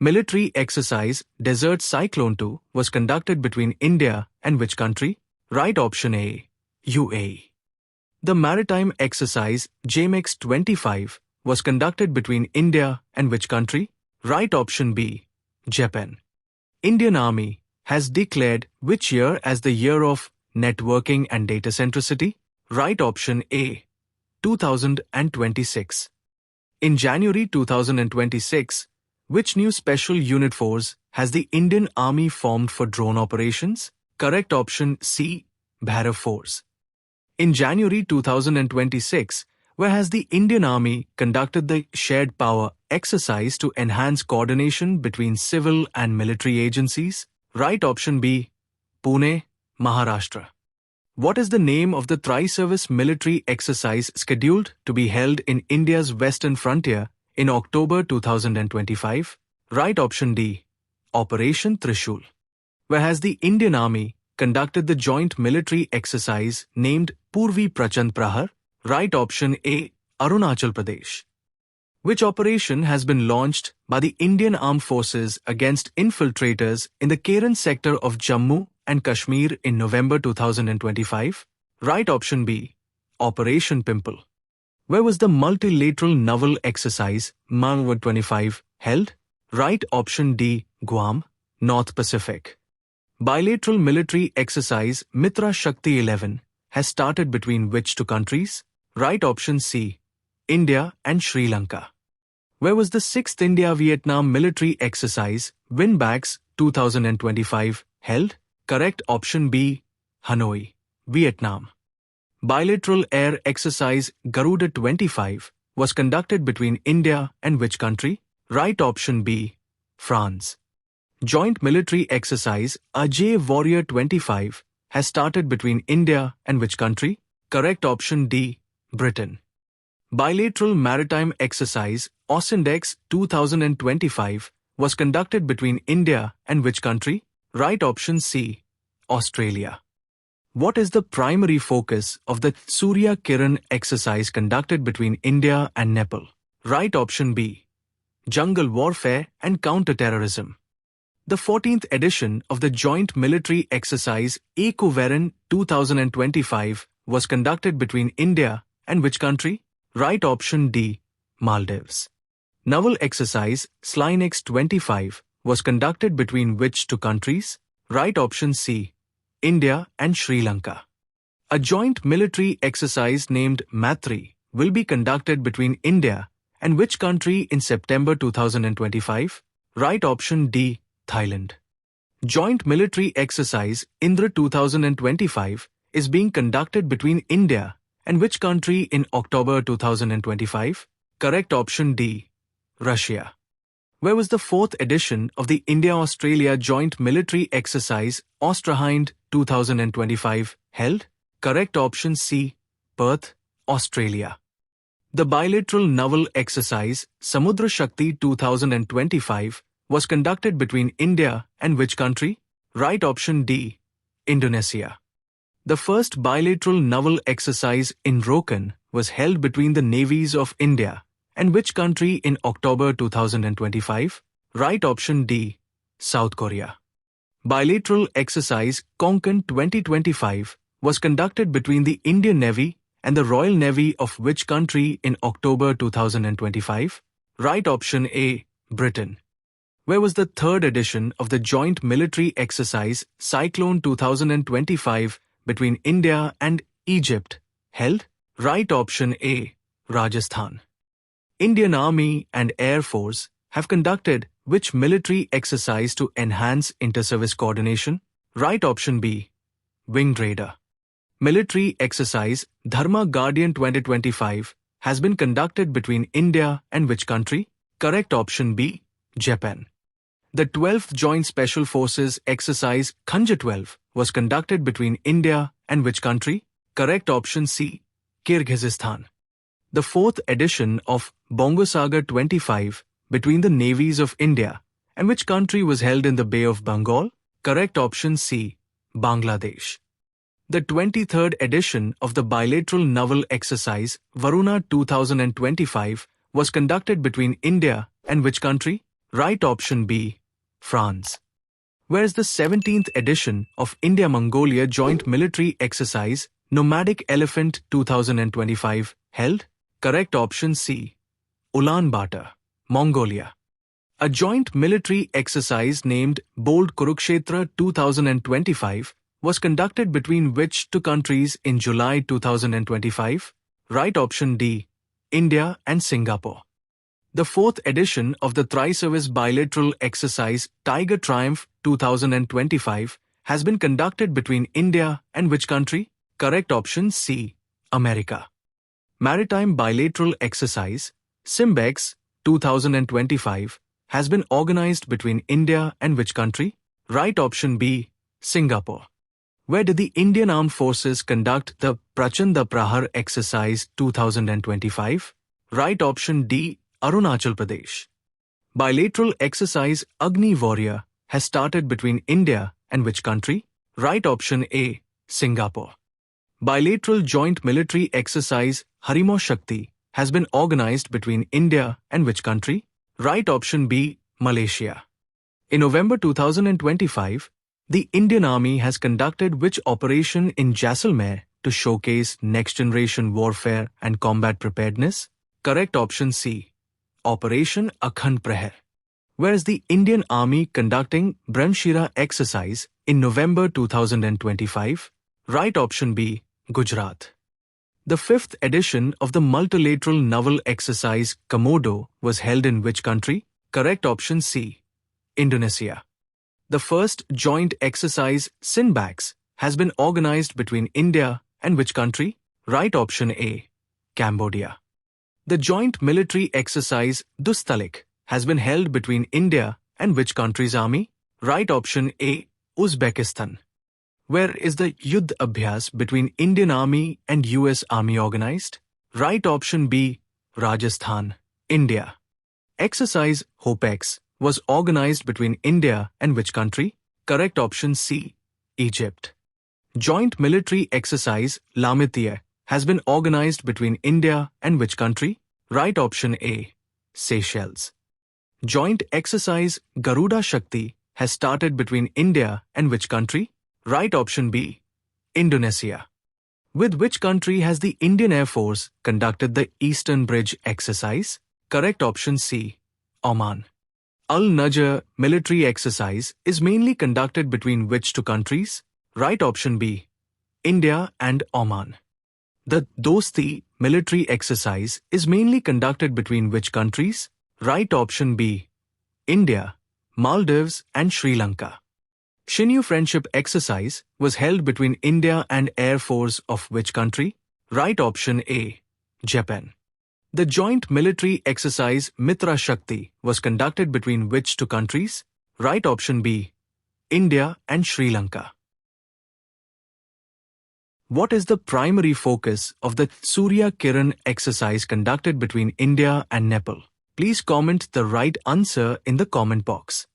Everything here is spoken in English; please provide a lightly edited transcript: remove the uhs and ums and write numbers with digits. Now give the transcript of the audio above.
Military exercise Desert Cyclone 2 was conducted between India and which country? Right option A, UAE. The maritime exercise JMX 25 was conducted between India and which country? Right option B, Japan. Indian Army has declared which year as the year of networking and data centricity? Right option A, 2026. In January 2026, which new special unit force has the Indian Army formed for drone operations? Correct option C, Bhairav Force. In January 2026, where has the Indian Army conducted the Shared Power exercise to enhance coordination between civil and military agencies? Right option B, Pune, Maharashtra. What is the name of the tri-service military exercise scheduled to be held in India's western frontier in October 2025? Right option D, Operation Trishul. Where has the Indian Army conducted the joint military exercise named Purvi Prachand Prahar? Right option A, Arunachal Pradesh. Which operation has been launched by the Indian Armed Forces against infiltrators in the Keren sector of Jammu and Kashmir in November 2025? Right option B, Operation Pimple. Where was the multilateral naval exercise Manwar 25 held? Right option D, Guam, North Pacific. Bilateral military exercise Mitra Shakti 11 has started between which two countries? Right option C, India and Sri Lanka. Where was the 6th India-Vietnam military exercise Winbacks 2025 held? Correct option B, Hanoi, Vietnam. Bilateral air exercise Garuda 25 was conducted between India and which country? Right option B, France. Joint military exercise Ajay Warrior 25 has started between India and which country? Correct option D, Britain. Bilateral maritime exercise Osindex 2025 was conducted between India and which country? Right option C, Australia. What is the primary focus of the Surya Kiran exercise conducted between India and Nepal? Right option B, jungle warfare and counter-terrorism. The 14th edition of the joint military exercise Ekuveran 2025 was conducted between India and which country? Right option D, Maldives. Naval exercise Slinex 25 was conducted between which two countries? Right option C, India and Sri Lanka. A joint military exercise named Matri will be conducted between India and which country in September 2025? Right option D, Thailand. Joint military exercise Indra 2025 is being conducted between India and which country in October 2025? Correct option D, Russia. Where was the 4th edition of the India-Australia joint military exercise Austrahind 2025 held? Correct option C, Perth, Australia. The bilateral naval exercise Samudra Shakti 2025 was conducted between India and which country? Right option D, Indonesia. The first bilateral naval exercise in Rokan was held between the navies of India and which country in October 2025? Right option D, South Korea. Bilateral exercise Konkan 2025 was conducted between the Indian Navy and the Royal Navy of which country in October 2025? Right option A, Britain. Where was the 3rd edition of the joint military exercise Cyclone 2025 between India and Egypt held? Right option A, Rajasthan. Indian Army and Air Force have conducted which military exercise to enhance inter-service coordination? Right option B, Winged Raider. Military exercise Dharma Guardian 2025 has been conducted between India and which country? Correct option B, Japan. The 12th Joint Special Forces exercise Khanjar 12 was conducted between India and which country? Correct option C, Kyrgyzstan. The 4th edition of Bongosagar 25 between the navies of India and which country was held in the Bay of Bengal? Correct option C, Bangladesh. The 23rd edition of the bilateral naval exercise Varuna 2025 was conducted between India and which country? Right option B, France. Where's the 17th edition of India-Mongolia Joint Military Exercise Nomadic Elephant 2025 held? Correct option C, Ulaanbaatar, Mongolia. A joint military exercise named Bold Kurukshetra 2025 was conducted between which two countries in July 2025? Right option D, India and Singapore. The fourth edition of the thrice-service bilateral exercise Tiger Triumph 2025 has been conducted between India and which country? Correct option C, America. Maritime bilateral exercise SIMBEX 2025 has been organized between India and which country? Right option B, Singapore. Where did the Indian Armed Forces conduct the Prachanda Prahar exercise 2025? Right option D, Arunachal Pradesh. Bilateral exercise Agni Warrior has started between India and which country? Right option A, Singapore. Bilateral joint military exercise Harimo Shakti has been organized between India and which country? Right option B, Malaysia. In November 2025, the Indian Army has conducted which operation in Jaisalmer to showcase next-generation warfare and combat preparedness? Correct option C, Operation Akhand Praher. Whereas the Indian Army conducting Brahmshira exercise in November 2025? Right option B, Gujarat. The fifth edition of the multilateral naval exercise Komodo was held in which country? Correct option C, Indonesia. The first joint exercise SINBAX has been organized between India and which country? Right option A, Cambodia. The joint military exercise Dustalik has been held between India and which country's army? Right option A, Uzbekistan. Where is the Yudh Abhyas between Indian Army and US Army organized? Right option B, Rajasthan, India. Exercise HOPEX was organized between India and which country? Correct option C, Egypt. Joint military exercise Lamitiye has been organized between India and which country? Right option A, Seychelles. Joint exercise Garuda Shakti has started between India and which country? Right option B, Indonesia. With which country has the Indian Air Force conducted the Eastern Bridge exercise? Correct option C, Oman. Al-Najr military exercise is mainly conducted between which two countries? Right option B, India and Oman. The Dosti military exercise is mainly conducted between which countries? Right option B, India, Maldives and Sri Lanka. Shinyu Friendship exercise was held between India and Air Force of which country? Right option A, Japan. The joint military exercise Mitra Shakti was conducted between which two countries? Right option B, India and Sri Lanka. What is the primary focus of the Surya Kiran exercise conducted between India and Nepal? Please comment the right answer in the comment box.